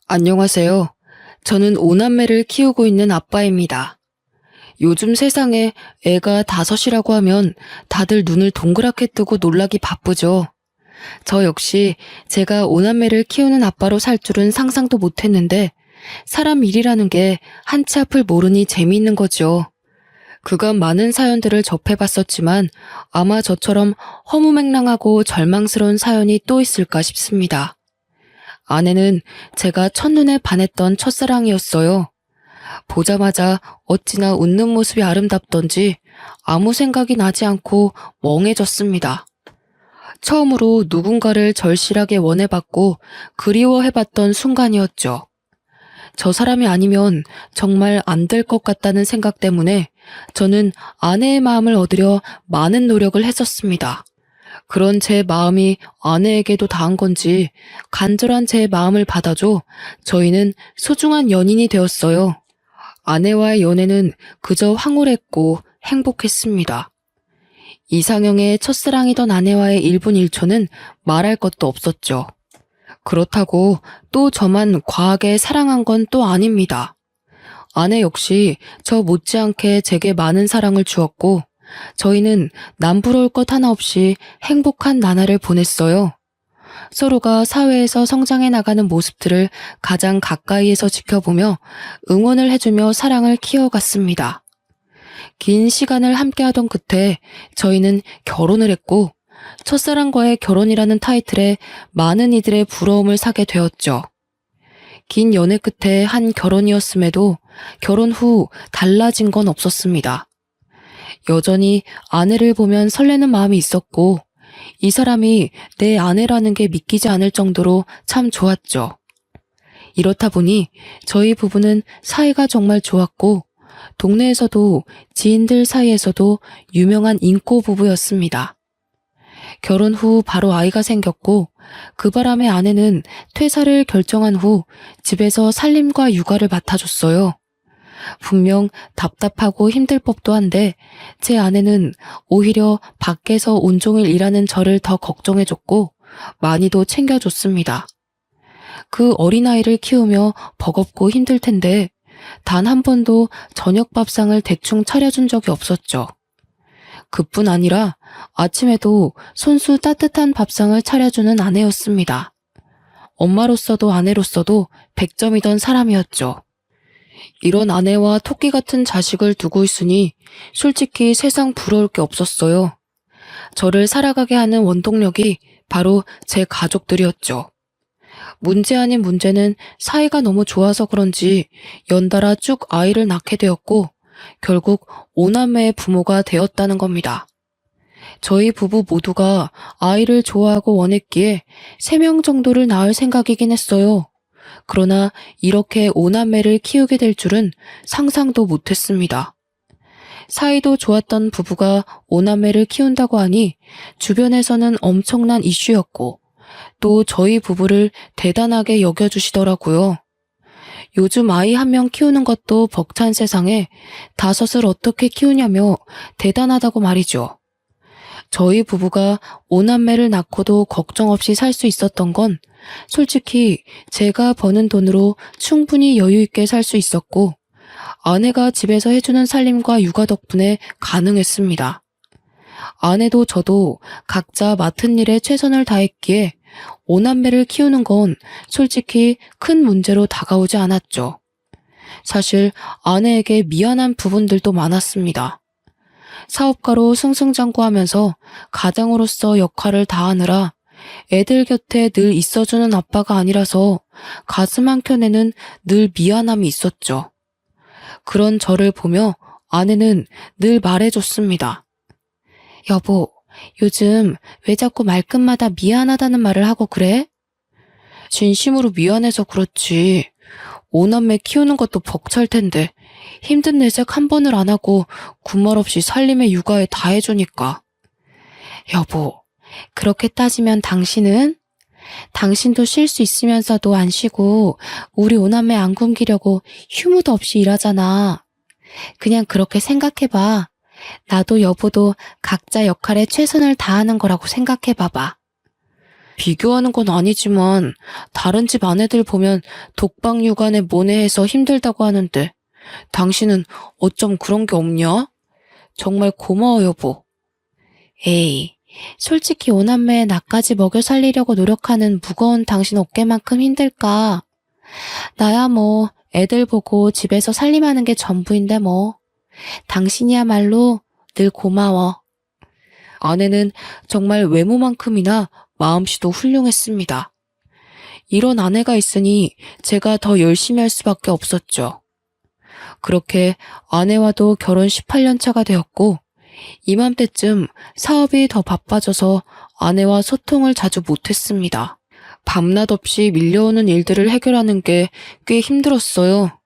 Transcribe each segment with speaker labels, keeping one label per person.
Speaker 1: 안녕하세요. 저는 오남매를 키우고 있는 아빠입니다. 요즘 세상에 애가 다섯이라고 하면 다들 눈을 동그랗게 뜨고 놀라기 바쁘죠. 저 역시 제가 오남매를 키우는 아빠로 살 줄은 상상도 못했는데 사람 일이라는 게 한치 앞을 모르니 재미있는 거죠. 그간 많은 사연들을 접해봤었지만 아마 저처럼 허무맹랑하고 절망스러운 사연이 또 있을까 싶습니다. 아내는 제가 첫눈에 반했던 첫사랑이었어요. 보자마자 어찌나 웃는 모습이 아름답던지 아무 생각이 나지 않고 멍해졌습니다. 처음으로 누군가를 절실하게 원해봤고 그리워해봤던 순간이었죠. 저 사람이 아니면 정말 안 될 것 같다는 생각 때문에 저는 아내의 마음을 얻으려 많은 노력을 했었습니다. 그런 제 마음이 아내에게도 닿은 건지 간절한 제 마음을 받아줘 저희는 소중한 연인이 되었어요. 아내와의 연애는 그저 황홀했고 행복했습니다. 이상형의 첫사랑이던 아내와의 1분 1초는 말할 것도 없었죠. 그렇다고 또 저만 과하게 사랑한 건 또 아닙니다. 아내 역시 저 못지않게 제게 많은 사랑을 주었고 저희는 남부러울 것 하나 없이 행복한 나날을 보냈어요. 서로가 사회에서 성장해 나가는 모습들을 가장 가까이에서 지켜보며 응원을 해주며 사랑을 키워갔습니다. 긴 시간을 함께하던 끝에 저희는 결혼을 했고 첫사랑과의 결혼이라는 타이틀에 많은 이들의 부러움을 사게 되었죠. 긴 연애 끝에 한 결혼이었음에도 결혼 후 달라진 건 없었습니다. 여전히 아내를 보면 설레는 마음이 있었고 이 사람이 내 아내라는 게 믿기지 않을 정도로 참 좋았죠. 이렇다 보니 저희 부부는 사이가 정말 좋았고 동네에서도 지인들 사이에서도 유명한 인꼬 부부였습니다. 결혼 후 바로 아이가 생겼고 그 바람에 아내는 퇴사를 결정한 후 집에서 살림과 육아를 맡아줬어요. 분명 답답하고 힘들 법도 한데 제 아내는 오히려 밖에서 온종일 일하는 저를 더 걱정해줬고 많이도 챙겨줬습니다. 그 어린아이를 키우며 버겁고 힘들 텐데 단 한 번도 저녁 밥상을 대충 차려준 적이 없었죠. 그뿐 아니라 아침에도 손수 따뜻한 밥상을 차려주는 아내였습니다. 엄마로서도 아내로서도 100점이던 사람이었죠. 이런 아내와 토끼 같은 자식을 두고 있으니 솔직히 세상 부러울 게 없었어요. 저를 살아가게 하는 원동력이 바로 제 가족들이었죠. 문제 아닌 문제는 사이가 너무 좋아서 그런지 연달아 쭉 아이를 낳게 되었고 결국 5남매의 부모가 되었다는 겁니다. 저희 부부 모두가 아이를 좋아하고 원했기에 3명 정도를 낳을 생각이긴 했어요. 그러나 이렇게 5남매를 키우게 될 줄은 상상도 못했습니다. 사이도 좋았던 부부가 5남매를 키운다고 하니 주변에서는 엄청난 이슈였고 또 저희 부부를 대단하게 여겨주시더라고요. 요즘 아이 1명 키우는 것도 벅찬 세상에 5을 어떻게 키우냐며 대단하다고 말이죠. 저희 부부가 5남매를 낳고도 걱정 없이 살 수 있었던 건 솔직히 제가 버는 돈으로 충분히 여유 있게 살 수 있었고 아내가 집에서 해주는 살림과 육아 덕분에 가능했습니다. 아내도 저도 각자 맡은 일에 최선을 다했기에 5남매를 키우는 건 솔직히 큰 문제로 다가오지 않았죠. 사실 아내에게 미안한 부분들도 많았습니다. 사업가로 승승장구하면서 가장으로서 역할을 다하느라 애들 곁에 늘 있어주는 아빠가 아니라서 가슴 한켠에는 늘 미안함이 있었죠. 그런 저를 보며 아내는 늘 말해줬습니다. 여보, 요즘 왜 자꾸 말끝마다 미안하다는 말을 하고 그래? 진심으로 미안해서 그렇지. 5남매 키우는 것도 벅찰 텐데 힘든 내색 한 번을 안 하고 군말 없이 살림에 육아에 다 해주니까. 여보, 그렇게 따지면 당신도 쉴 수 있으면서도 안 쉬고 우리 5남매 안 굶기려고 휴무도 없이 일하잖아. 그냥 그렇게 생각해봐. 나도 여보도 각자 역할에 최선을 다하는 거라고 생각해봐봐. 비교하는 건 아니지만 다른 집 아내들 보면 독방 육아에 모내해서 힘들다고 하는데 당신은 어쩜 그런 게 없냐? 정말 고마워 여보. 에이, 솔직히 오남매에 나까지 먹여 살리려고 노력하는 무거운 당신 어깨만큼 힘들까? 나야 뭐 애들 보고 집에서 살림하는 게 전부인데 뭐. 당신이야말로 늘 고마워. 아내는 정말 외모만큼이나 마음씨도 훌륭했습니다. 이런 아내가 있으니 제가 더 열심히 할 수밖에 없었죠. 그렇게 아내와도 결혼 18년 차가 되었고 이맘때쯤 사업이 더 바빠져서 아내와 소통을 자주 못했습니다. 밤낮 없이 밀려오는 일들을 해결하는 게 꽤 힘들었어요.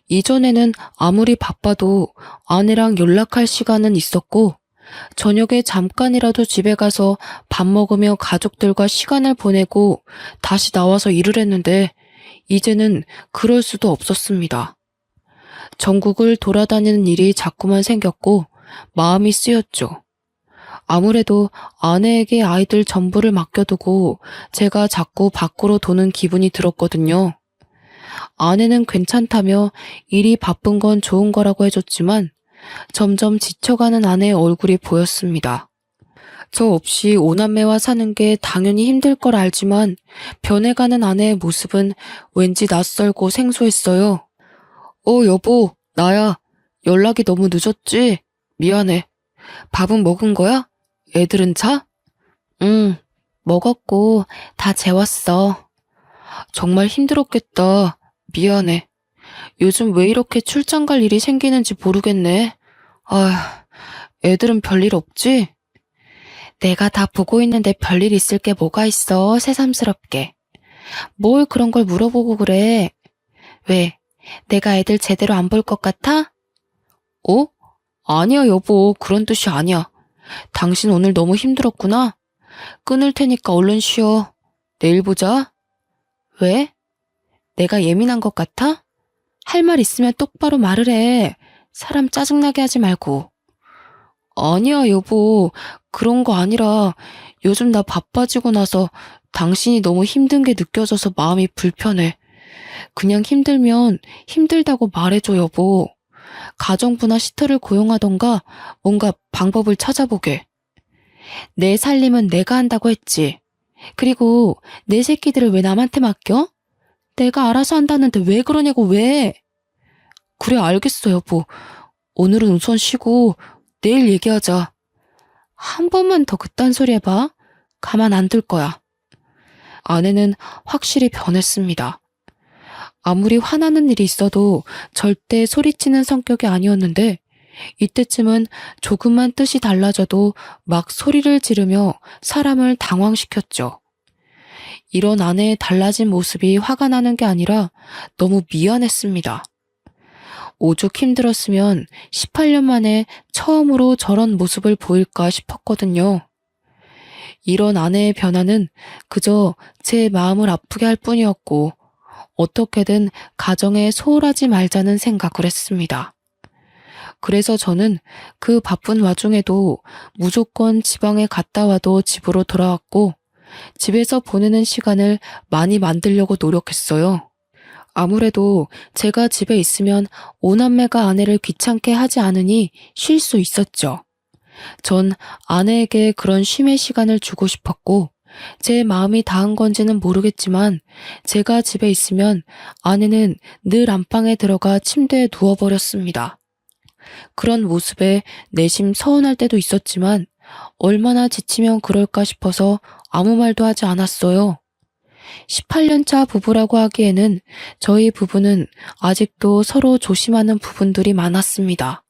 Speaker 1: 이전에는 아무리 바빠도 아내랑 연락할 시간은 있었고 저녁에 잠깐이라도 집에 가서 밥 먹으며 가족들과 시간을 보내고 다시 나와서 일을 했는데 이제는 그럴 수도 없었습니다. 전국을 돌아다니는 일이 자꾸만 생겼고 마음이 쓰였죠. 아무래도 아내에게 아이들 전부를 맡겨두고 제가 자꾸 밖으로 도는 기분이 들었거든요. 아내는 괜찮다며 일이 바쁜 건 좋은 거라고 해줬지만 점점 지쳐가는 아내의 얼굴이 보였습니다. 저 없이 오남매와 사는 게 당연히 힘들 걸 알지만 변해가는 아내의 모습은 왠지 낯설고 생소했어요. 여보, 나야. 연락이 너무 늦었지? 미안해. 밥은 먹은 거야? 애들은 자? 응, 먹었고 다 재웠어. 정말 힘들었겠다. 미안해. 요즘 왜 이렇게 출장 갈 일이 생기는지 모르겠네. 애들은 별일 없지? 내가 다 보고 있는데 별일 있을 게 뭐가 있어, 새삼스럽게. 뭘 그런 걸 물어보고 그래. 왜, 내가 애들 제대로 안 볼 것 같아? 아니야, 여보. 그런 뜻이 아니야. 당신 오늘 너무 힘들었구나. 끊을 테니까 얼른 쉬어. 내일 보자. 왜? 내가 예민한 것 같아? 할 말 있으면 똑바로 말을 해. 사람 짜증나게 하지 말고. 아니야, 여보. 그런 거 아니라 요즘 나 바빠지고 나서 당신이 너무 힘든 게 느껴져서 마음이 불편해. 그냥 힘들면 힘들다고 말해줘, 여보. 가정부나 시터를 고용하던가 뭔가 방법을 찾아보게. 내 살림은 내가 한다고 했지. 그리고 내 새끼들을 왜 남한테 맡겨? 내가 알아서 한다는데 왜 그러냐고, 왜? 그래, 알겠어, 여보. 오늘은 우선 쉬고 내일 얘기하자. 한 번만 더 그딴 소리 해봐. 가만 안 둘 거야. 아내는 확실히 변했습니다. 아무리 화나는 일이 있어도 절대 소리치는 성격이 아니었는데 이때쯤은 조금만 뜻이 달라져도 막 소리를 지르며 사람을 당황시켰죠. 이런 아내의 달라진 모습이 화가 나는 게 아니라 너무 미안했습니다. 오죽 힘들었으면 18년 만에 처음으로 저런 모습을 보일까 싶었거든요. 이런 아내의 변화는 그저 제 마음을 아프게 할 뿐이었고 어떻게든 가정에 소홀하지 말자는 생각을 했습니다. 그래서 저는 그 바쁜 와중에도 무조건 지방에 갔다 와도 집으로 돌아왔고 집에서 보내는 시간을 많이 만들려고 노력했어요. 아무래도 제가 집에 있으면 오남매가 아내를 귀찮게 하지 않으니 쉴 수 있었죠. 전 아내에게 그런 쉼의 시간을 주고 싶었고 제 마음이 닿은 건지는 모르겠지만 제가 집에 있으면 아내는 늘 안방에 들어가 침대에 누워버렸습니다. 그런 모습에 내심 서운할 때도 있었지만 얼마나 지치면 그럴까 싶어서 아무 말도 하지 않았어요. 18년 차 부부라고 하기에는 저희 부부는 아직도 서로 조심하는 부분들이 많았습니다.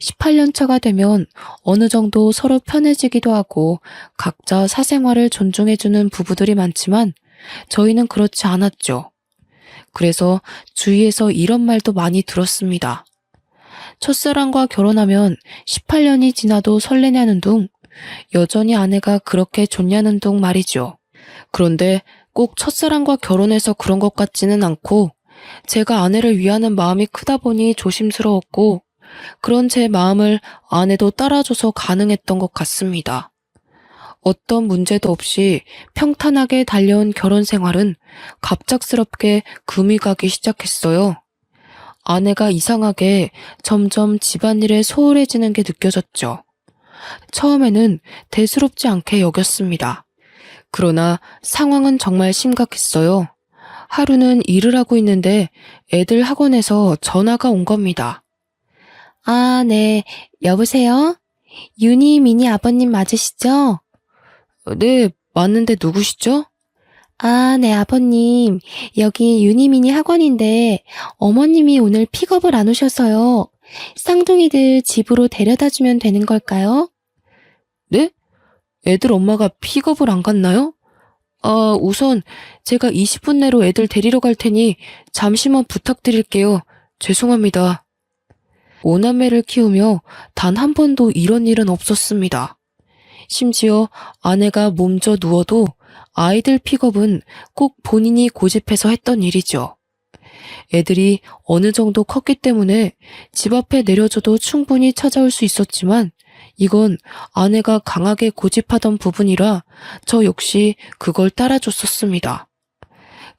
Speaker 1: 18년 차가 되면 어느 정도 서로 편해지기도 하고 각자 사생활을 존중해주는 부부들이 많지만 저희는 그렇지 않았죠. 그래서 주위에서 이런 말도 많이 들었습니다. 첫사랑과 결혼하면 18년이 지나도 설레냐는 둥, 여전히 아내가 그렇게 좋냐는 둥 말이죠. 그런데 꼭 첫사랑과 결혼해서 그런 것 같지는 않고 제가 아내를 위하는 마음이 크다 보니 조심스러웠고 그런 제 마음을 아내도 따라줘서 가능했던 것 같습니다. 어떤 문제도 없이 평탄하게 달려온 결혼 생활은 갑작스럽게 금이 가기 시작했어요. 아내가 이상하게 점점 집안일에 소홀해지는 게 느껴졌죠. 처음에는 대수롭지 않게 여겼습니다. 그러나 상황은 정말 심각했어요. 하루는 일을 하고 있는데 애들 학원에서 전화가 온 겁니다. 아, 네. 여보세요? 유니, 미니 아버님 맞으시죠? 네, 맞는데 누구시죠? 아, 네, 아버님. 여기 유니미니 학원인데 어머님이 오늘 픽업을 안 오셔서요. 쌍둥이들 집으로 데려다 주면 되는 걸까요? 네? 애들 엄마가 픽업을 안 갔나요? 아, 우선 제가 20분 내로 애들 데리러 갈 테니 잠시만 부탁드릴게요. 죄송합니다. 오남매를 키우며 단 한 번도 이런 일은 없었습니다. 심지어 아내가 몸져 누워도 아이들 픽업은 꼭 본인이 고집해서 했던 일이죠. 애들이 어느 정도 컸기 때문에 집 앞에 내려줘도 충분히 찾아올 수 있었지만 이건 아내가 강하게 고집하던 부분이라 저 역시 그걸 따라줬었습니다.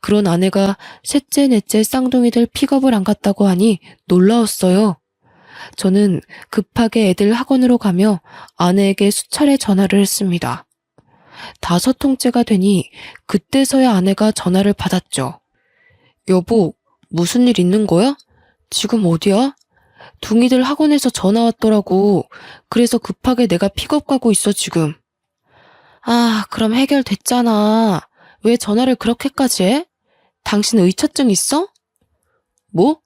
Speaker 1: 그런 아내가 셋째, 넷째 쌍둥이들 픽업을 안 갔다고 하니 놀라웠어요. 저는 급하게 애들 학원으로 가며 아내에게 수차례 전화를 했습니다. 5통째가 되니 그때서야 아내가 전화를 받았죠. 여보, 무슨 일 있는 거야? 지금 어디야? 둥이들 학원에서 전화 왔더라고. 그래서 급하게 내가 픽업 가고 있어, 지금. 아, 그럼 해결됐잖아. 왜 전화를 그렇게까지 해? 당신 의처증 있어? 뭐?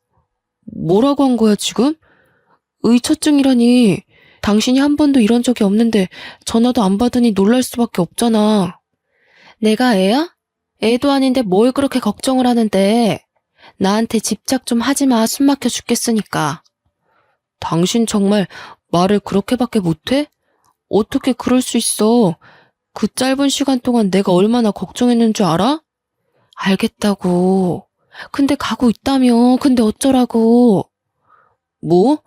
Speaker 1: 뭐라고 한 거야, 지금? 의처증이라니. 당신이 한 번도 이런 적이 없는데 전화도 안 받으니 놀랄 수밖에 없잖아. 내가 애야? 애도 아닌데 뭘 그렇게 걱정을 하는데. 나한테 집착 좀 하지 마. 숨 막혀 죽겠으니까. 당신 정말 말을 그렇게밖에 못해? 어떻게 그럴 수 있어? 그 짧은 시간 동안 내가 얼마나 걱정했는 줄 알아? 알겠다고. 근데 가고 있다며. 근데 어쩌라고. 뭐?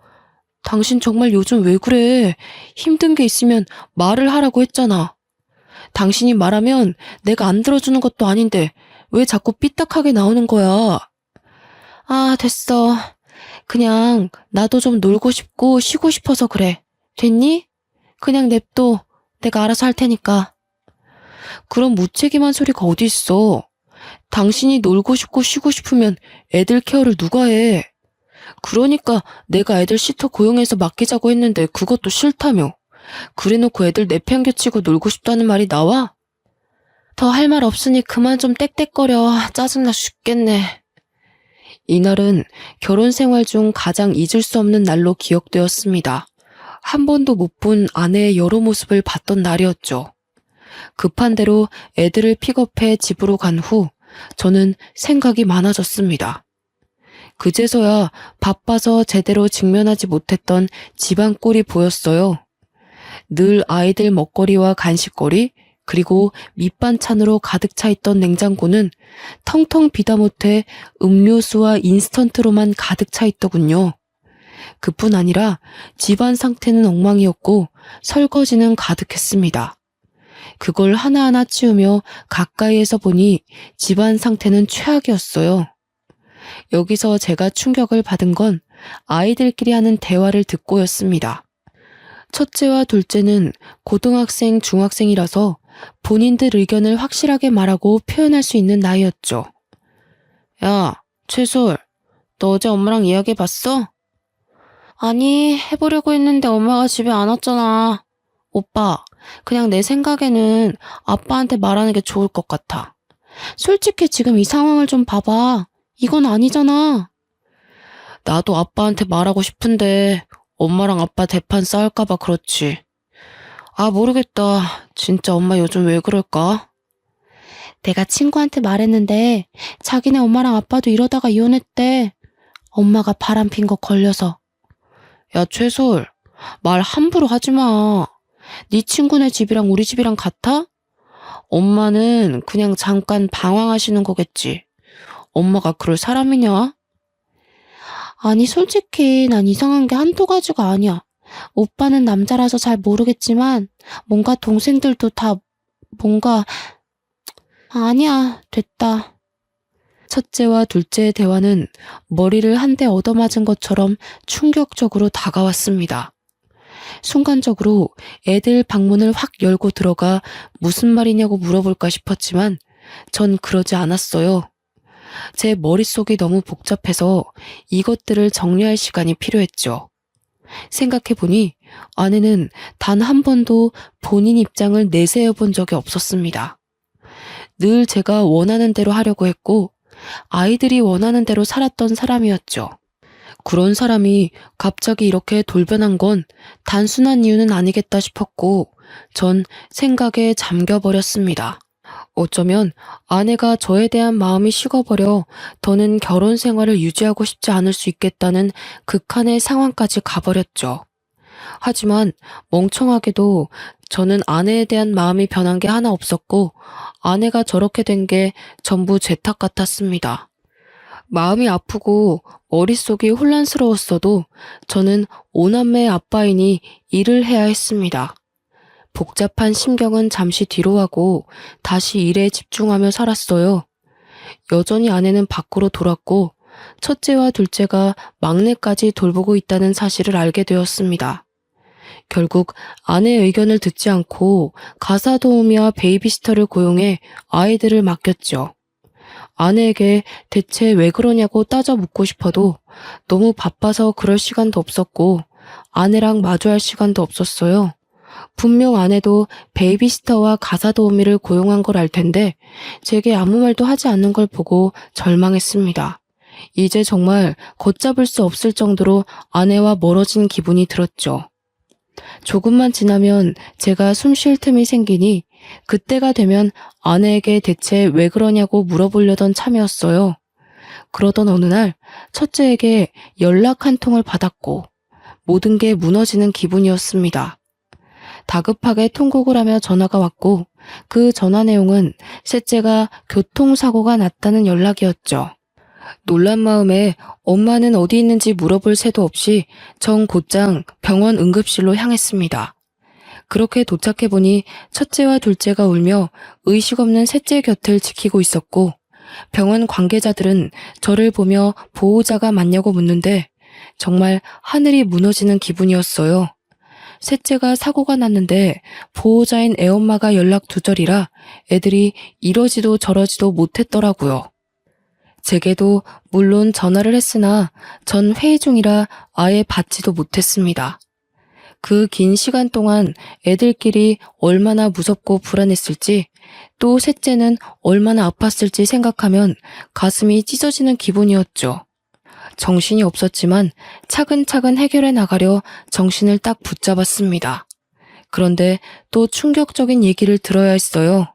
Speaker 1: 당신 정말 요즘 왜 그래? 힘든 게 있으면 말을 하라고 했잖아. 당신이 말하면 내가 안 들어주는 것도 아닌데 왜 자꾸 삐딱하게 나오는 거야? 아, 됐어. 그냥 나도 좀 놀고 싶고 쉬고 싶어서 그래. 됐니? 그냥 냅둬. 내가 알아서 할 테니까. 그런 무책임한 소리가 어디 있어. 당신이 놀고 싶고 쉬고 싶으면 애들 케어를 누가 해? 그러니까 내가 애들 시터 고용해서 맡기자고 했는데 그것도 싫다며. 그래놓고 애들 내팽개치고 놀고 싶다는 말이 나와? 더 할 말 없으니 그만 좀 떽떽거려. 짜증나 죽겠네. 이날은 결혼 생활 중 가장 잊을 수 없는 날로 기억되었습니다. 한 번도 못 본 아내의 여러 모습을 봤던 날이었죠. 급한 대로 애들을 픽업해 집으로 간 후 저는 생각이 많아졌습니다. 그제서야 바빠서 제대로 직면하지 못했던 집안 꼴이 보였어요. 늘 아이들 먹거리와 간식거리, 그리고 밑반찬으로 가득 차 있던 냉장고는 텅텅 비다 못해 음료수와 인스턴트로만 가득 차 있더군요. 그뿐 아니라 집안 상태는 엉망이었고 설거지는 가득했습니다. 그걸 하나하나 치우며 가까이에서 보니 집안 상태는 최악이었어요. 여기서 제가 충격을 받은 건 아이들끼리 하는 대화를 듣고였습니다. 첫째와 둘째는 고등학생, 중학생이라서 본인들 의견을 확실하게 말하고 표현할 수 있는 나이였죠. 야, 최솔, 너 어제 엄마랑 이야기해봤어? 아니, 해보려고 했는데 엄마가 집에 안 왔잖아. 오빠, 그냥 내 생각에는 아빠한테 말하는 게 좋을 것 같아. 솔직히 지금 이 상황을 좀 봐봐. 이건 아니잖아. 나도 아빠한테 말하고 싶은데 엄마랑 아빠 대판 싸울까봐 그렇지. 아, 모르겠다. 진짜 엄마 요즘 왜 그럴까? 내가 친구한테 말했는데 자기네 엄마랑 아빠도 이러다가 이혼했대. 엄마가 바람핀 거 걸려서. 야, 최솔, 말 함부로 하지 마. 네 친구네 집이랑 우리 집이랑 같아? 엄마는 그냥 잠깐 방황하시는 거겠지. 엄마가 그럴 사람이냐? 아니, 솔직히 난 이상한 게 한두 가지가 아니야. 오빠는 남자라서 잘 모르겠지만 뭔가 동생들도 다
Speaker 2: 아니야, 됐다.
Speaker 1: 첫째와 둘째의 대화는 머리를 한 대 얻어맞은 것처럼 충격적으로 다가왔습니다. 순간적으로 애들 방문을 확 열고 들어가 무슨 말이냐고 물어볼까 싶었지만 전 그러지 않았어요. 제 머릿속이 너무 복잡해서 이것들을 정리할 시간이 필요했죠. 생각해보니 아내는 단 한 번도 본인 입장을 내세워 본 적이 없었습니다. 늘 제가 원하는 대로 하려고 했고 아이들이 원하는 대로 살았던 사람이었죠. 그런 사람이 갑자기 이렇게 돌변한 건 단순한 이유는 아니겠다 싶었고 전 생각에 잠겨버렸습니다. 어쩌면 아내가 저에 대한 마음이 식어버려 더는 결혼 생활을 유지하고 싶지 않을 수 있겠다는 극한의 상황까지 가버렸죠. 하지만 멍청하게도 저는 아내에 대한 마음이 변한 게 하나 없었고 아내가 저렇게 된 게 전부 제 탓 같았습니다. 마음이 아프고 머릿속이 혼란스러웠어도 저는 오남매의 아빠이니 일을 해야 했습니다. 복잡한 심경은 잠시 뒤로 하고 다시 일에 집중하며 살았어요. 여전히 아내는 밖으로 돌았고 첫째와 둘째가 막내까지 돌보고 있다는 사실을 알게 되었습니다. 결국 아내의 의견을 듣지 않고 가사 도우미와 베이비시터를 고용해 아이들을 맡겼죠. 아내에게 대체 왜 그러냐고 따져 묻고 싶어도 너무 바빠서 그럴 시간도 없었고 아내랑 마주할 시간도 없었어요. 분명 아내도 베이비시터와 가사 도우미를 고용한 걸 알 텐데 제게 아무 말도 하지 않는 걸 보고 절망했습니다. 이제 정말 걷잡을 수 없을 정도로 아내와 멀어진 기분이 들었죠. 조금만 지나면 제가 숨 쉴 틈이 생기니 그때가 되면 아내에게 대체 왜 그러냐고 물어보려던 참이었어요. 그러던 어느 날 첫째에게 연락 한 통을 받았고 모든 게 무너지는 기분이었습니다. 다급하게 통곡을 하며 전화가 왔고 그 전화 내용은 셋째가 교통사고가 났다는 연락이었죠. 놀란 마음에 엄마는 어디 있는지 물어볼 새도 없이 전 곧장 병원 응급실로 향했습니다. 그렇게 도착해보니 첫째와 둘째가 울며 의식 없는 셋째 곁을 지키고 있었고 병원 관계자들은 저를 보며 보호자가 맞냐고 묻는데 정말 하늘이 무너지는 기분이었어요. 셋째가 사고가 났는데 보호자인 애엄마가 연락 두절이라 애들이 이러지도 저러지도 못했더라고요. 제게도 물론 전화를 했으나 전 회의 중이라 아예 받지도 못했습니다. 그 긴 시간 동안 애들끼리 얼마나 무섭고 불안했을지 또 셋째는 얼마나 아팠을지 생각하면 가슴이 찢어지는 기분이었죠. 정신이 없었지만 차근차근 해결해 나가려 정신을 딱 붙잡았습니다. 그런데 또 충격적인 얘기를 들어야 했어요.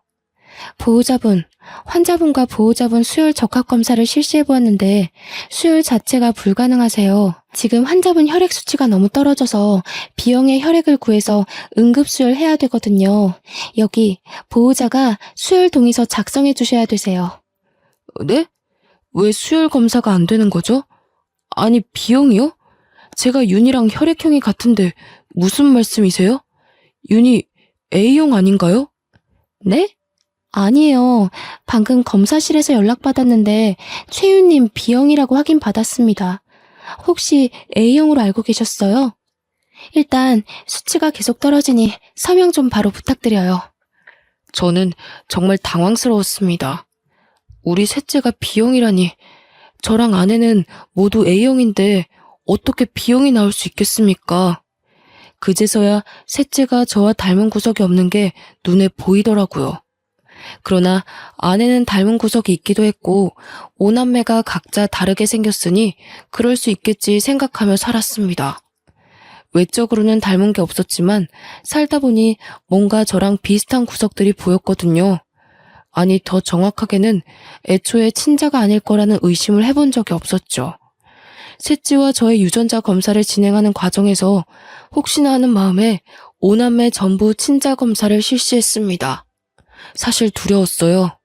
Speaker 1: 보호자분, 환자분과 보호자분 수혈 적합 검사를 실시해 보았는데 수혈 자체가 불가능하세요. 지금 환자분 혈액 수치가 너무 떨어져서 B형의 혈액을 구해서 응급 수혈해야 되거든요. 여기 보호자가 수혈 동의서 작성해 주셔야 되세요. 네? 왜 수혈 검사가 안 되는 거죠? 아니, B형이요? 제가 윤이랑 혈액형이 같은데 무슨 말씀이세요? 윤이 A형 아닌가요? 네? 아니에요. 방금 검사실에서 연락받았는데 최윤님 B형이라고 확인받았습니다. 혹시 A형으로 알고 계셨어요? 일단 수치가 계속 떨어지니 서명 좀 바로 부탁드려요. 저는 정말 당황스러웠습니다. 우리 셋째가 B형이라니. 저랑 아내는 모두 A형인데 어떻게 B형이 나올 수 있겠습니까? 그제서야 셋째가 저와 닮은 구석이 없는 게 눈에 보이더라고요. 그러나 아내는 닮은 구석이 있기도 했고 오남매가 각자 다르게 생겼으니 그럴 수 있겠지 생각하며 살았습니다. 외적으로는 닮은 게 없었지만 살다 보니 뭔가 저랑 비슷한 구석들이 보였거든요. 아니, 더 정확하게는 애초에 친자가 아닐 거라는 의심을 해본 적이 없었죠. 셋째와 저의 유전자 검사를 진행하는 과정에서 혹시나 하는 마음에 오남매 전부 친자 검사를 실시했습니다. 사실 두려웠어요.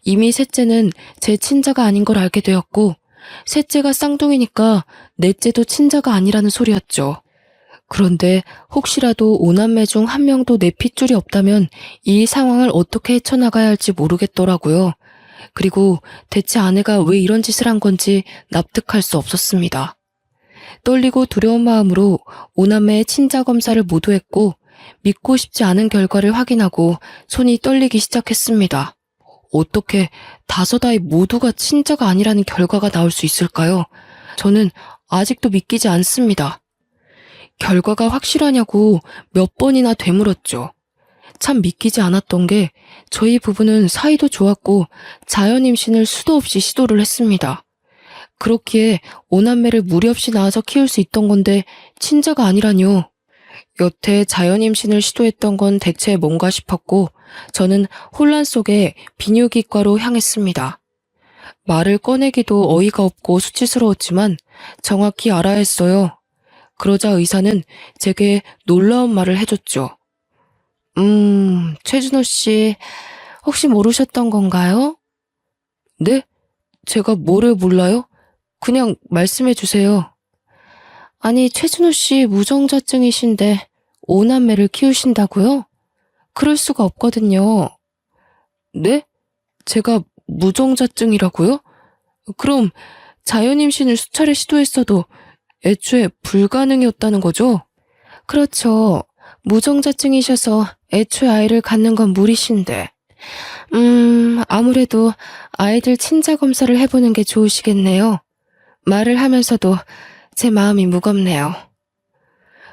Speaker 1: 이미 셋째는 제 친자가 아닌 걸 알게 되었고 셋째가 쌍둥이니까 넷째도 친자가 아니라는 소리였죠. 그런데 혹시라도 5남매 중 한 명도 내 핏줄이 없다면 이 상황을 어떻게 헤쳐나가야 할지 모르겠더라고요. 그리고 대체 아내가 왜 이런 짓을 한 건지 납득할 수 없었습니다. 떨리고 두려운 마음으로 5남매의 친자 검사를 모두 했고 믿고 싶지 않은 결과를 확인하고 손이 떨리기 시작했습니다. 어떻게 5아이 모두가 친자가 아니라는 결과가 나올 수 있을까요? 저는 아직도 믿기지 않습니다. 결과가 확실하냐고 몇 번이나 되물었죠. 참 믿기지 않았던 게 저희 부부는 사이도 좋았고 자연임신을 수도 없이 시도를 했습니다. 그렇기에 5남매를 무리 없이 낳아서 키울 수 있던 건데 친자가 아니라뇨. 여태 자연임신을 시도했던 건 대체 뭔가 싶었고 저는 혼란 속에 비뇨기과로 향했습니다. 말을 꺼내기도 어이가 없고 수치스러웠지만 정확히 알아야 했어요. 그러자 의사는 제게 놀라운 말을 해줬죠. 최준호 씨, 혹시 모르셨던 건가요? 네? 제가 뭐를 몰라요? 그냥 말씀해 주세요. 아니, 최준호 씨 무정자증이신데 5남매를 키우신다고요? 그럴 수가 없거든요. 네? 제가 무정자증이라고요? 그럼 자연임신을 수차례 시도했어도 애초에 불가능이었다는 거죠? 그렇죠. 무정자증이셔서 애초에 아이를 갖는 건 무리신데. 아무래도 아이들 친자 검사를 해보는 게 좋으시겠네요. 말을 하면서도 제 마음이 무겁네요.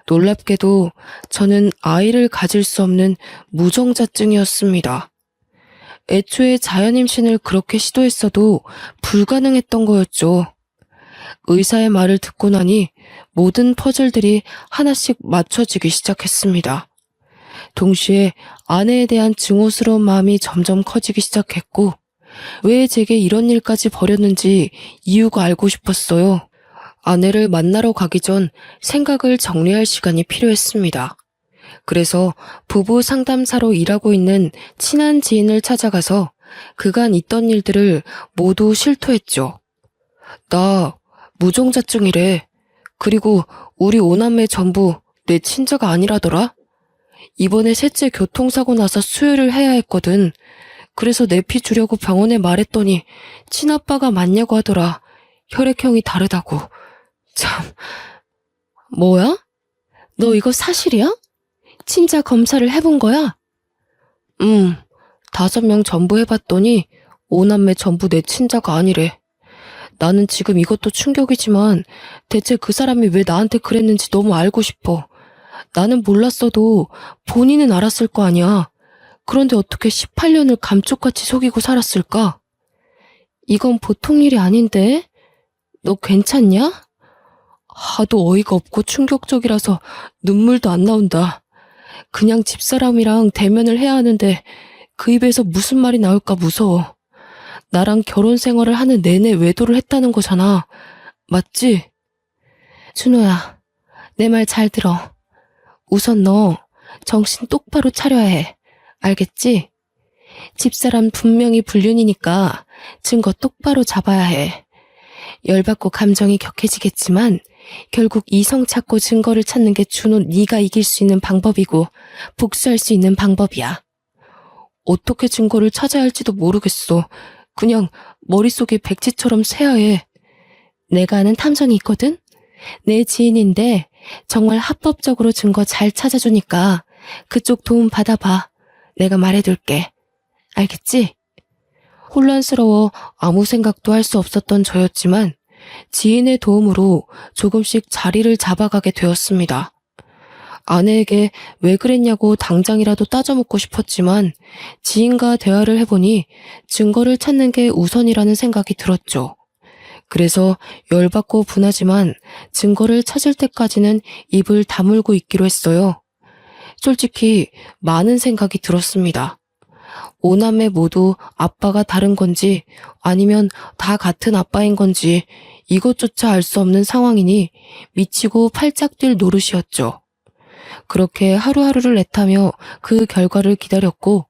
Speaker 1: 놀랍게도 저는 아이를 가질 수 없는 무정자증이었습니다. 애초에 자연임신을 그렇게 시도했어도 불가능했던 거였죠. 의사의 말을 듣고 나니 모든 퍼즐들이 하나씩 맞춰지기 시작했습니다. 동시에 아내에 대한 증오스러운 마음이 점점 커지기 시작했고 왜 제게 이런 일까지 벌였는지 이유가 알고 싶었어요. 아내를 만나러 가기 전 생각을 정리할 시간이 필요했습니다. 그래서 부부 상담사로 일하고 있는 친한 지인을 찾아가서 그간 있던 일들을 모두 실토했죠. 나 무정자증이래. 그리고 우리 5남매 전부 내 친자가 아니라더라. 이번에 셋째 교통사고 나서 수혈을 해야 했거든. 그래서 내 피 주려고 병원에 말했더니 친아빠가 맞냐고 하더라. 혈액형이 다르다고. 참. 뭐야? 너 이거 사실이야? 친자 검사를 해본 거야? 5명 전부 해봤더니 5남매 전부 내 친자가 아니래. 나는 지금 이것도 충격이지만 대체 그 사람이 왜 나한테 그랬는지 너무 알고 싶어. 나는 몰랐어도 본인은 알았을 거 아니야. 그런데 어떻게 18년을 감쪽같이 속이고 살았을까? 이건 보통 일이 아닌데? 너 괜찮냐? 하도 어이가 없고 충격적이라서 눈물도 안 나온다. 그냥 집사람이랑 대면을 해야 하는데 그 입에서 무슨 말이 나올까 무서워. 나랑 결혼 생활을 하는 내내 외도를 했다는 거잖아. 맞지? 준호야, 내 말 잘 들어. 우선 너 정신 똑바로 차려야 해. 알겠지? 집사람 분명히 불륜이니까 증거 똑바로 잡아야 해. 열받고 감정이 격해지겠지만 결국 이성 찾고 증거를 찾는 게 준호 네가 이길 수 있는 방법이고 복수할 수 있는 방법이야. 어떻게 증거를 찾아야 할지도 모르겠어. 그냥 머릿속이 백지처럼 새하얘. 내가 아는 탐정이 있거든? 내 지인인데 정말 합법적으로 증거 잘 찾아주니까 그쪽 도움 받아봐. 내가 말해둘게. 알겠지? 혼란스러워 아무 생각도 할 수 없었던 저였지만 지인의 도움으로 조금씩 자리를 잡아가게 되었습니다. 아내에게 왜 그랬냐고 당장이라도 따져묻고 싶었지만 지인과 대화를 해보니 증거를 찾는 게 우선이라는 생각이 들었죠. 그래서 열받고 분하지만 증거를 찾을 때까지는 입을 다물고 있기로 했어요. 솔직히 많은 생각이 들었습니다. 5남매 모두 아빠가 다른 건지 아니면 다 같은 아빠인 건지 이것조차 알 수 없는 상황이니 미치고 팔짝 뛸 노릇이었죠. 그렇게 하루하루를 애타며 그 결과를 기다렸고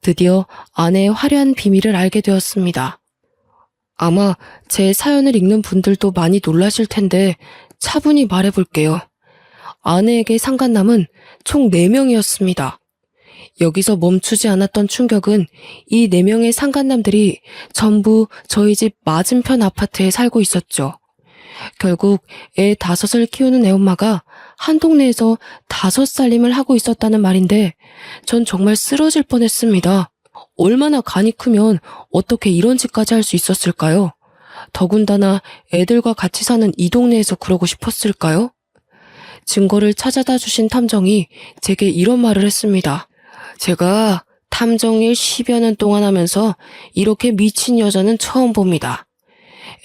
Speaker 1: 드디어 아내의 화려한 비밀을 알게 되었습니다. 아마 제 사연을 읽는 분들도 많이 놀라실 텐데 차분히 말해볼게요. 아내에게 상간남은 총 4명이었습니다. 여기서 멈추지 않았던 충격은 이 4명의 상간남들이 전부 저희 집 맞은편 아파트에 살고 있었죠. 결국 애 5을 키우는 애엄마가 한 동네에서 5살림을 하고 있었다는 말인데 전 정말 쓰러질 뻔했습니다. 얼마나 간이 크면 어떻게 이런 짓까지 할 수 있었을까요? 더군다나 애들과 같이 사는 이 동네에서 그러고 싶었을까요? 증거를 찾아다 주신 탐정이 제게 이런 말을 했습니다. 제가 탐정일 10여 년 동안 하면서 이렇게 미친 여자는 처음 봅니다.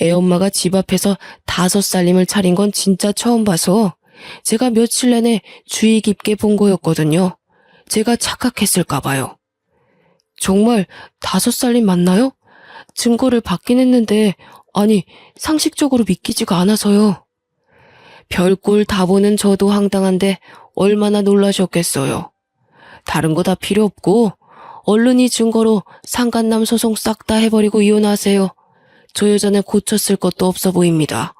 Speaker 1: 애엄마가 집 앞에서 5살림을 차린 건 진짜 처음 봐서 제가 며칠 내내 주의 깊게 본 거였거든요. 제가 착각했을까 봐요. 정말 5살림 맞나요? 증거를 받긴 했는데 아니 상식적으로 믿기지가 않아서요. 별꼴 다 보는 저도 황당한데 얼마나 놀라셨겠어요. 다른 거 다 필요 없고 얼른 이 증거로 상간남 소송 싹 다 해버리고 이혼하세요. 저 여자는 고쳤을 것도 없어 보입니다.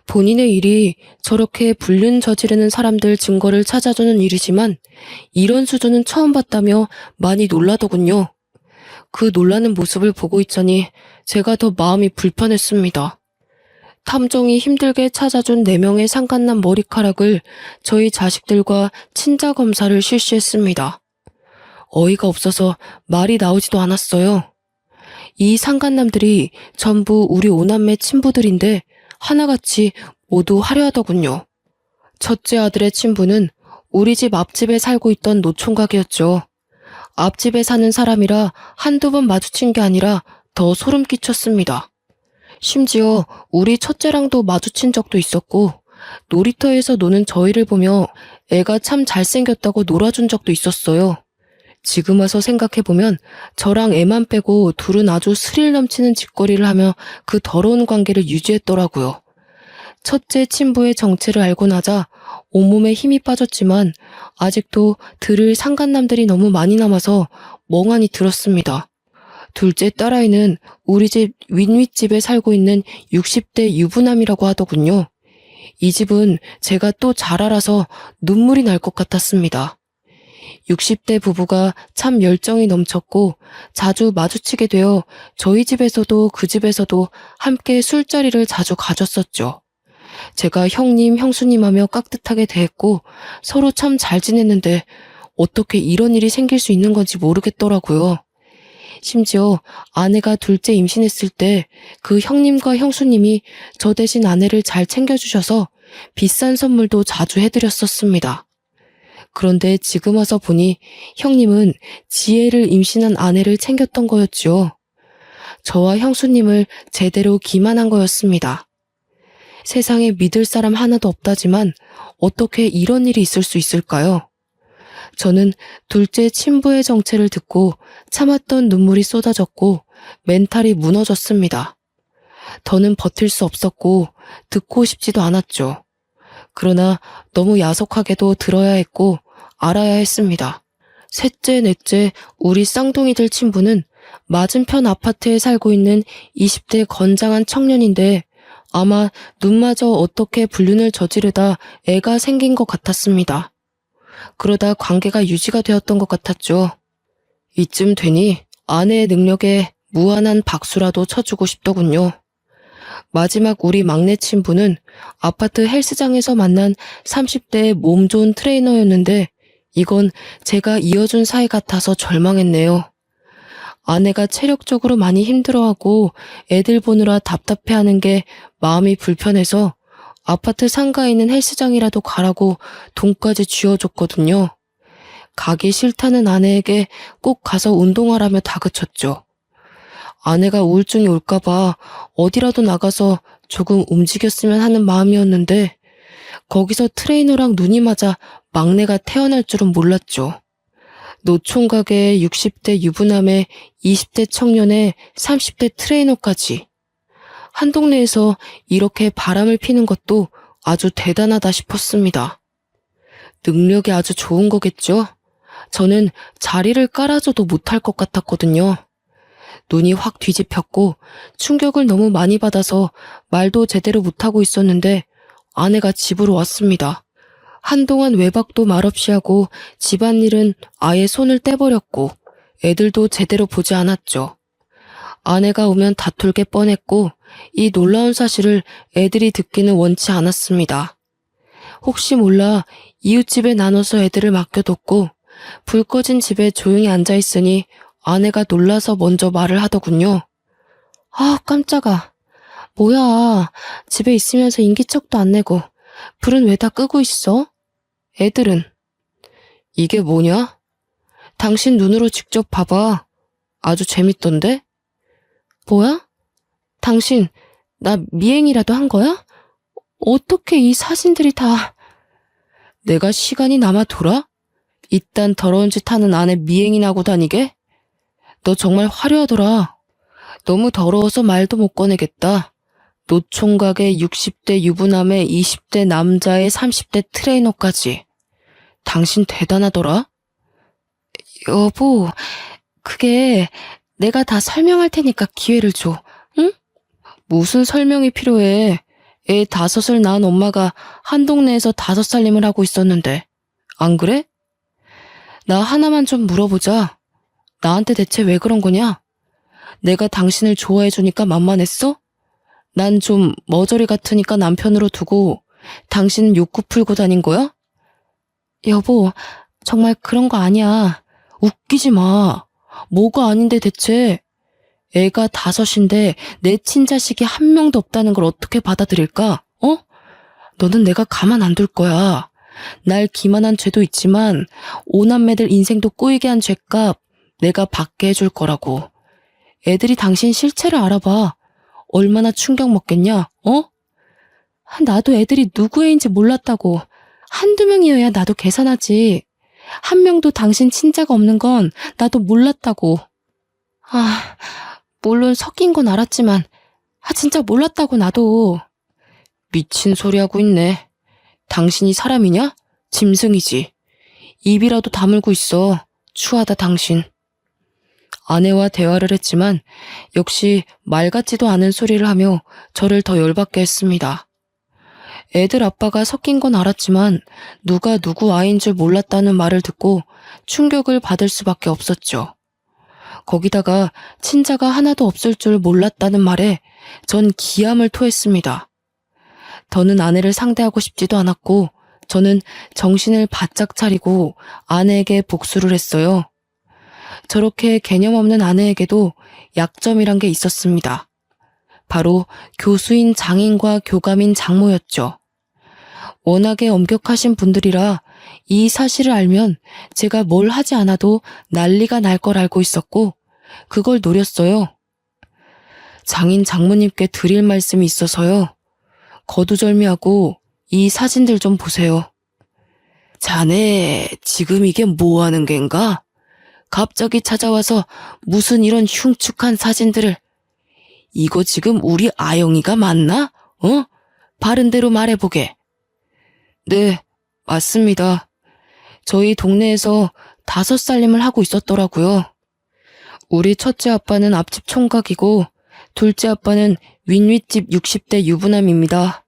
Speaker 1: 본인의 일이 저렇게 불륜 저지르는 사람들 증거를 찾아주는 일이지만 이런 수준은 처음 봤다며 많이 놀라더군요. 그 놀라는 모습을 보고 있자니 제가 더 마음이 불편했습니다. 탐정이 힘들게 찾아준 4명의 상간남 머리카락을 저희 자식들과 친자 검사를 실시했습니다. 어이가 없어서 말이 나오지도 않았어요. 이 상간남들이 전부 우리 5남매 친부들인데 하나같이 모두 화려하더군요. 첫째 아들의 친부는 우리 집 앞집에 살고 있던 노총각이었죠. 앞집에 사는 사람이라 한두 번 마주친 게 아니라 더 소름 끼쳤습니다. 심지어 우리 첫째랑도 마주친 적도 있었고 놀이터에서 노는 저희를 보며 애가 참 잘생겼다고 놀아준 적도 있었어요. 지금 와서 생각해보면 저랑 애만 빼고 둘은 아주 스릴 넘치는 짓거리를 하며 그 더러운 관계를 유지했더라고요. 첫째 친부의 정체를 알고 나자 온몸에 힘이 빠졌지만 아직도 들을 상간남들이 너무 많이 남아서 멍하니 들었습니다. 둘째 딸아이는 우리 집 윗윗집에 살고 있는 60대 유부남이라고 하더군요. 이 집은 제가 또 잘 알아서 눈물이 날 것 같았습니다. 60대 부부가 참 열정이 넘쳤고 자주 마주치게 되어 저희 집에서도 그 집에서도 함께 술자리를 자주 가졌었죠. 제가 형님, 형수님 하며 깍듯하게 대했고 서로 참 잘 지냈는데 어떻게 이런 일이 생길 수 있는 건지 모르겠더라고요. 심지어 아내가 둘째 임신했을 때 그 형님과 형수님이 저 대신 아내를 잘 챙겨주셔서 비싼 선물도 자주 해드렸었습니다. 그런데 지금 와서 보니 형님은 지혜를 임신한 아내를 챙겼던 거였죠. 저와 형수님을 제대로 기만한 거였습니다. 세상에 믿을 사람 하나도 없다지만 어떻게 이런 일이 있을 수 있을까요? 저는 둘째 친부의 정체를 듣고 참았던 눈물이 쏟아졌고 멘탈이 무너졌습니다. 더는 버틸 수 없었고 듣고 싶지도 않았죠. 그러나 너무 야속하게도 들어야 했고 알아야 했습니다. 셋째, 넷째, 우리 쌍둥이들 친부는 맞은편 아파트에 살고 있는 20대 건장한 청년인데 아마 눈마저 어떻게 불륜을 저지르다 애가 생긴 것 같았습니다. 그러다 관계가 유지가 되었던 것 같았죠. 이쯤 되니 아내의 능력에 무한한 박수라도 쳐주고 싶더군요. 마지막 우리 막내 친부는 아파트 헬스장에서 만난 30대의 몸 좋은 트레이너였는데 이건 제가 이어준 사이 같아서 절망했네요. 아내가 체력적으로 많이 힘들어하고 애들 보느라 답답해하는 게 마음이 불편해서 아파트 상가에 있는 헬스장이라도 가라고 돈까지 쥐어줬거든요. 가기 싫다는 아내에게 꼭 가서 운동하라며 다그쳤죠. 아내가 우울증이 올까봐 어디라도 나가서 조금 움직였으면 하는 마음이었는데 거기서 트레이너랑 눈이 맞아 막내가 태어날 줄은 몰랐죠. 노총각의 60대 유부남의 20대 청년의 30대 트레이너까지. 한 동네에서 이렇게 바람을 피는 것도 아주 대단하다 싶었습니다. 능력이 아주 좋은 거겠죠? 저는 자리를 깔아줘도 못할 것 같았거든요. 눈이 확 뒤집혔고 충격을 너무 많이 받아서 말도 제대로 못하고 있었는데 아내가 집으로 왔습니다. 한동안 외박도 말없이 하고 집안일은 아예 손을 떼버렸고 애들도 제대로 보지 않았죠. 아내가 오면 다툴 게 뻔했고 이 놀라운 사실을 애들이 듣기는 원치 않았습니다. 혹시 몰라 이웃집에 나눠서 애들을 맡겨뒀고 불 꺼진 집에 조용히 앉아있으니 아내가 놀라서 먼저 말을 하더군요. 아, 깜짝아. 뭐야, 집에 있으면서 인기척도 안 내고 불은 왜 다 끄고 있어? 애들은? 이게 뭐냐? 당신 눈으로 직접 봐봐. 아주 재밌던데? 뭐야? 당신, 나 미행이라도 한 거야? 어떻게 이 사진들이 다... 내가 시간이 남아 돌아? 이딴 더러운 짓 하는 아내 미행이나 하고 다니게? 너 정말 화려하더라. 너무 더러워서 말도 못 꺼내겠다. 노총각의 60대 유부남의 20대 남자의 30대 트레이너까지. 당신 대단하더라. 여보, 그게 내가 다 설명할 테니까 기회를 줘. 응? 무슨 설명이 필요해. 애 5을 낳은 엄마가 한 동네에서 5살림을 하고 있었는데. 안 그래? 나 하나만 좀 물어보자. 나한테 대체 왜 그런 거냐? 내가 당신을 좋아해주니까 만만했어? 난 좀 머저리 같으니까 남편으로 두고 당신은 욕구 풀고 다닌 거야? 여보, 정말 그런 거 아니야. 웃기지 마. 뭐가 아닌데 대체. 애가 5인데 내 친자식이 한 명도 없다는 걸 어떻게 받아들일까? 어? 너는 내가 가만 안 둘 거야. 날 기만한 죄도 있지만 오남매들 인생도 꼬이게 한 죄값 내가 받게 해줄 거라고. 애들이 당신 실체를 알아봐. 얼마나 충격 먹겠냐? 어? 나도 애들이 누구 애인지 몰랐다고. 한두 명이어야 나도 계산하지. 한 명도 당신 친자가 없는 건 나도 몰랐다고. 아, 물론 섞인 건 알았지만 진짜 몰랐다고 나도. 미친 소리 하고 있네. 당신이 사람이냐? 짐승이지. 입이라도 다물고 있어. 추하다 당신. 아내와 대화를 했지만 역시 말 같지도 않은 소리를 하며 저를 더 열받게 했습니다. 애들 아빠가 섞인 건 알았지만 누가 누구 아이인 줄 몰랐다는 말을 듣고 충격을 받을 수밖에 없었죠. 거기다가 친자가 하나도 없을 줄 몰랐다는 말에 전 기함을 토했습니다. 더는 아내를 상대하고 싶지도 않았고 저는 정신을 바짝 차리고 아내에게 복수를 했어요. 저렇게 개념 없는 아내에게도 약점이란 게 있었습니다. 바로 교수인 장인과 교감인 장모였죠. 워낙에 엄격하신 분들이라 이 사실을 알면 제가 뭘 하지 않아도 난리가 날 걸 알고 있었고 그걸 노렸어요. 장인 장모님께 드릴 말씀이 있어서요. 거두절미하고 이 사진들 좀 보세요. 자네 지금 이게 뭐 하는 겐가? 갑자기 찾아와서 무슨 이런 흉측한 사진들을. 이거 지금 우리 아영이가 맞나? 어? 바른 대로 말해보게. 네, 맞습니다. 저희 동네에서 5살림을 하고 있었더라고요. 우리 첫째 아빠는 앞집 총각이고 둘째 아빠는 윗윗집 60대 유부남입니다.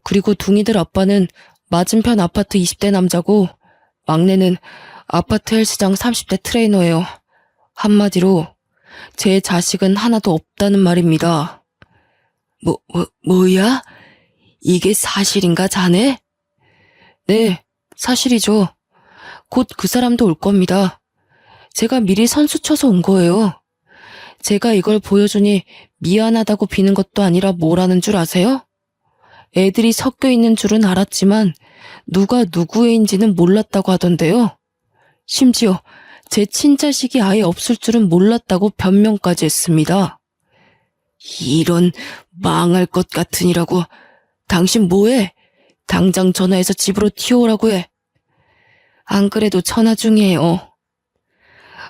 Speaker 1: 그리고 둥이들 아빠는 맞은편 아파트 20대 남자고 막내는 아파트 헬스장 30대 트레이너예요. 한마디로 제 자식은 하나도 없다는 말입니다. 뭐야? 이게 사실인가 자네? 네, 사실이죠. 곧 그 사람도 올 겁니다. 제가 미리 선수 쳐서 온 거예요. 제가 이걸 보여주니 미안하다고 비는 것도 아니라 뭐라는 줄 아세요? 애들이 섞여 있는 줄은 알았지만 누가 누구애인지는 몰랐다고 하던데요. 심지어 제 친자식이 아예 없을 줄은 몰랐다고 변명까지 했습니다. 이런 망할 것 같으니라고. 당신 뭐해? 당장 전화해서 집으로 튀어오라고 해. 안 그래도 전화 중이에요.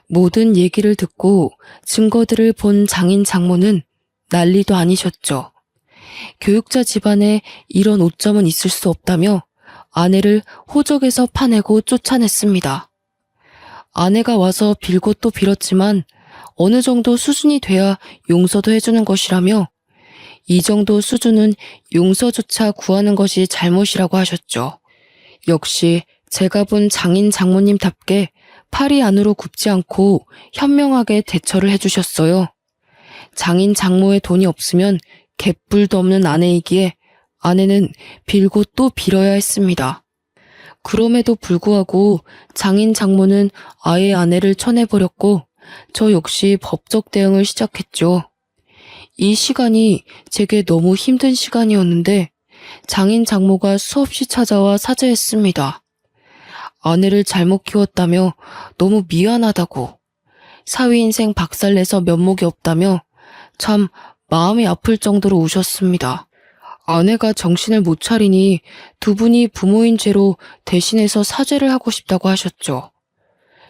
Speaker 1: 모든 얘기를 듣고 증거들을 본 장인 장모는 난리도 아니셨죠. 교육자 집안에 이런 오점은 있을 수 없다며 아내를 호적에서 파내고 쫓아냈습니다. 아내가 와서 빌고 또 빌었지만 어느 정도 수준이 돼야 용서도 해주는 것이라며 이 정도 수준은 용서조차 구하는 것이 잘못이라고 하셨죠. 역시 제가 본 장인 장모님답게 팔이 안으로 굽지 않고 현명하게 대처를 해주셨어요. 장인 장모의 돈이 없으면 갯불도 없는 아내이기에 아내는 빌고 또 빌어야 했습니다. 그럼에도 불구하고 장인 장모는 아예 아내를 쳐내버렸고 저 역시 법적 대응을 시작했죠. 이 시간이 제게 너무 힘든 시간이었는데 장인 장모가 수없이 찾아와 사죄했습니다. 아내를 잘못 키웠다며 너무 미안하다고, 사위 인생 박살내서 면목이 없다며 참 마음이 아플 정도로 우셨습니다. 아내가 정신을 못 차리니 두 분이 부모인 죄로 대신해서 사죄를 하고 싶다고 하셨죠.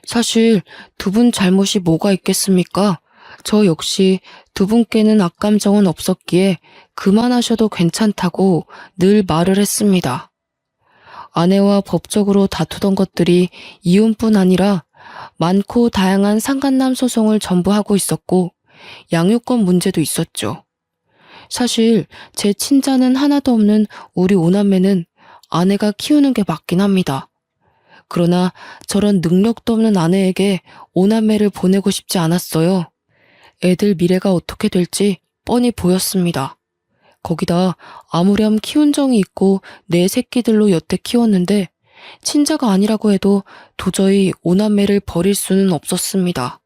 Speaker 1: 사실 두 분 잘못이 뭐가 있겠습니까? 저 역시 두 분께는 악감정은 없었기에 그만하셔도 괜찮다고 늘 말을 했습니다. 아내와 법적으로 다투던 것들이 이혼뿐 아니라 많고 다양한 상간남 소송을 전부 하고 있었고 양육권 문제도 있었죠. 사실 제 친자는 하나도 없는 우리 오남매는 아내가 키우는 게 맞긴 합니다. 그러나 저런 능력도 없는 아내에게 오남매를 보내고 싶지 않았어요. 애들 미래가 어떻게 될지 뻔히 보였습니다. 거기다 아무렴 키운 정이 있고 내 새끼들로 여태 키웠는데 친자가 아니라고 해도 도저히 오남매를 버릴 수는 없었습니다.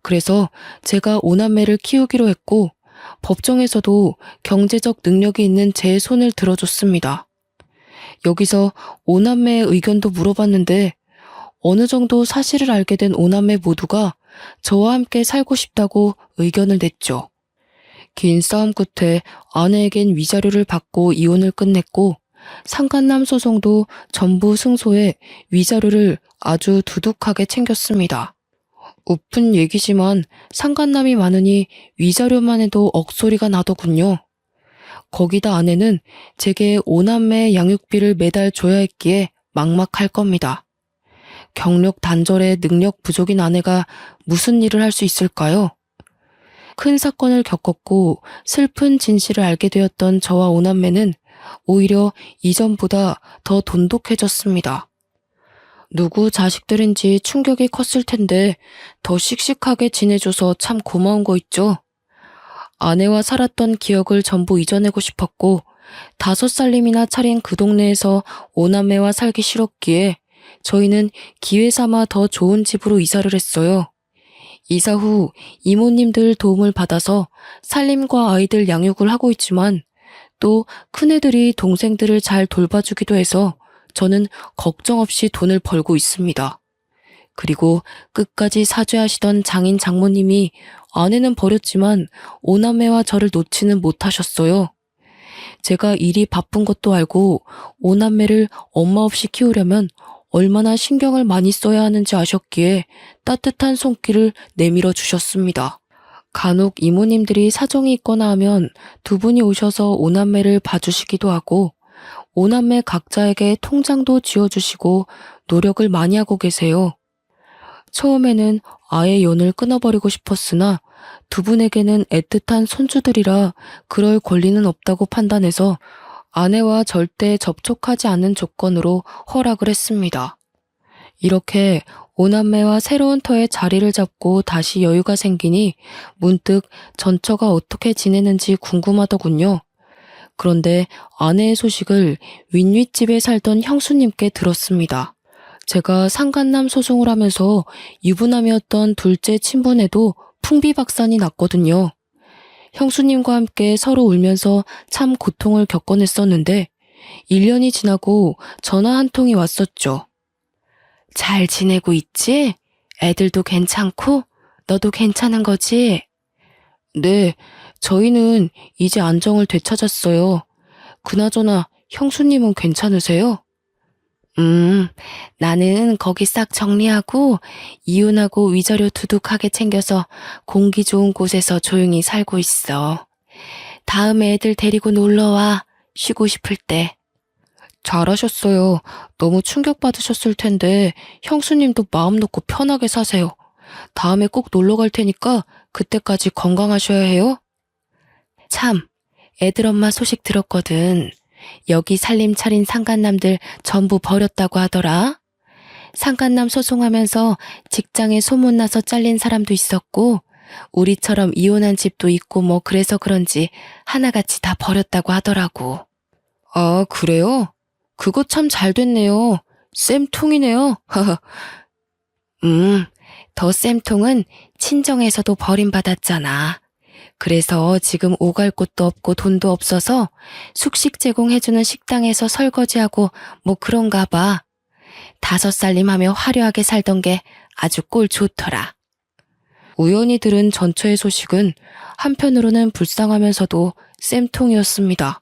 Speaker 1: 그래서 제가 오남매를 키우기로 했고 법정에서도 경제적 능력이 있는 제 손을 들어줬습니다. 여기서 오남매의 의견도 물어봤는데 어느 정도 사실을 알게 된 오남매 모두가 저와 함께 살고 싶다고 의견을 냈죠. 긴 싸움 끝에 아내에겐 위자료를 받고 이혼을 끝냈고 상간남 소송도 전부 승소해 위자료를 아주 두둑하게 챙겼습니다. 우픈 얘기지만 상간남이 많으니 위자료만 해도 억소리가 나더군요. 거기다 아내는 제게 오남매의 양육비를 매달 줘야 했기에 막막할 겁니다. 경력 단절에 능력 부족인 아내가 무슨 일을 할 수 있을까요? 큰 사건을 겪었고 슬픈 진실을 알게 되었던 저와 오남매는 오히려 이전보다 더 돈독해졌습니다. 누구 자식들인지 충격이 컸을 텐데 더 씩씩하게 지내줘서 참 고마운 거 있죠? 아내와 살았던 기억을 전부 잊어내고 싶었고 5살님이나 차린 그 동네에서 오남매와 살기 싫었기에 저희는 기회 삼아 더 좋은 집으로 이사를 했어요. 이사 후 이모님들 도움을 받아서 살림과 아이들 양육을 하고 있지만 또 큰애들이 동생들을 잘 돌봐주기도 해서 저는 걱정 없이 돈을 벌고 있습니다. 그리고 끝까지 사죄하시던 장인 장모님이 아내는 버렸지만 오남매와 저를 놓지는 못하셨어요. 제가 일이 바쁜 것도 알고 오남매를 엄마 없이 키우려면 얼마나 신경을 많이 써야 하는지 아셨기에 따뜻한 손길을 내밀어 주셨습니다. 간혹 이모님들이 사정이 있거나 하면 두 분이 오셔서 오남매를 봐주시기도 하고 오남매 각자에게 통장도 지어주시고 노력을 많이 하고 계세요. 처음에는 아예 연을 끊어버리고 싶었으나 두 분에게는 애틋한 손주들이라 그럴 권리는 없다고 판단해서 아내와 절대 접촉하지 않는 조건으로 허락을 했습니다. 이렇게 오남매와 새로운 터에 자리를 잡고 다시 여유가 생기니 문득 전처가 어떻게 지내는지 궁금하더군요. 그런데 아내의 소식을 윗윗집에 살던 형수님께 들었습니다. 제가 상간남 소송을 하면서 유부남이었던 둘째 친분에도 풍비박산이 났거든요. 형수님과 함께 서로 울면서 참 고통을 겪어냈었는데 1년이 지나고 전화 한 통이 왔었죠. 잘 지내고 있지? 애들도 괜찮고? 너도 괜찮은 거지? 네, 저희는 이제 안정을 되찾았어요. 그나저나 형수님은 괜찮으세요? 나는 거기 싹 정리하고 이혼하고 위자료 두둑하게 챙겨서 공기 좋은 곳에서 조용히 살고 있어. 다음에 애들 데리고 놀러와. 쉬고 싶을 때. 잘하셨어요. 너무 충격받으셨을 텐데 형수님도 마음 놓고 편하게 사세요. 다음에 꼭 놀러 갈 테니까 그때까지 건강하셔야 해요. 참, 애들 엄마 소식 들었거든. 여기 살림 차린 상간남들 전부 버렸다고 하더라. 상간남 소송하면서 직장에 소문나서 잘린 사람도 있었고 우리처럼 이혼한 집도 있고 뭐 그래서 그런지 하나같이 다 버렸다고 하더라고. 아, 그래요? 그거 참 잘 됐네요. 쌤통이네요. 더 쌤통은 친정에서도 버림받았잖아. 그래서 지금 오갈 곳도 없고 돈도 없어서 숙식 제공해주는 식당에서 설거지하고 뭐 그런가 봐. 5살림하며 화려하게 살던 게 아주 꼴 좋더라. 우연히 들은 전처의 소식은 한편으로는 불쌍하면서도 쌤통이었습니다.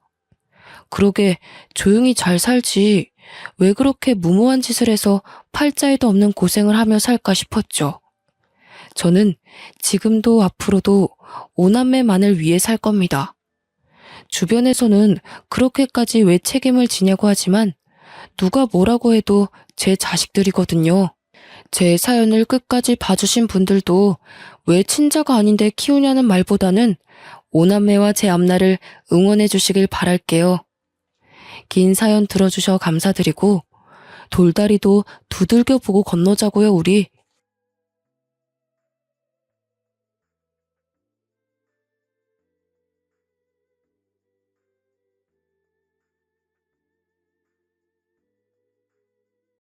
Speaker 1: 그러게 조용히 잘 살지 왜 그렇게 무모한 짓을 해서 팔자에도 없는 고생을 하며 살까 싶었죠. 저는 지금도 앞으로도 오남매만을 위해 살 겁니다. 주변에서는 그렇게까지 왜 책임을 지냐고 하지만 누가 뭐라고 해도 제 자식들이거든요. 제 사연을 끝까지 봐주신 분들도 왜 친자가 아닌데 키우냐는 말보다는 오남매와 제 앞날을 응원해 주시길 바랄게요. 긴 사연 들어주셔 감사드리고 돌다리도 두들겨 보고 건너자고요 우리.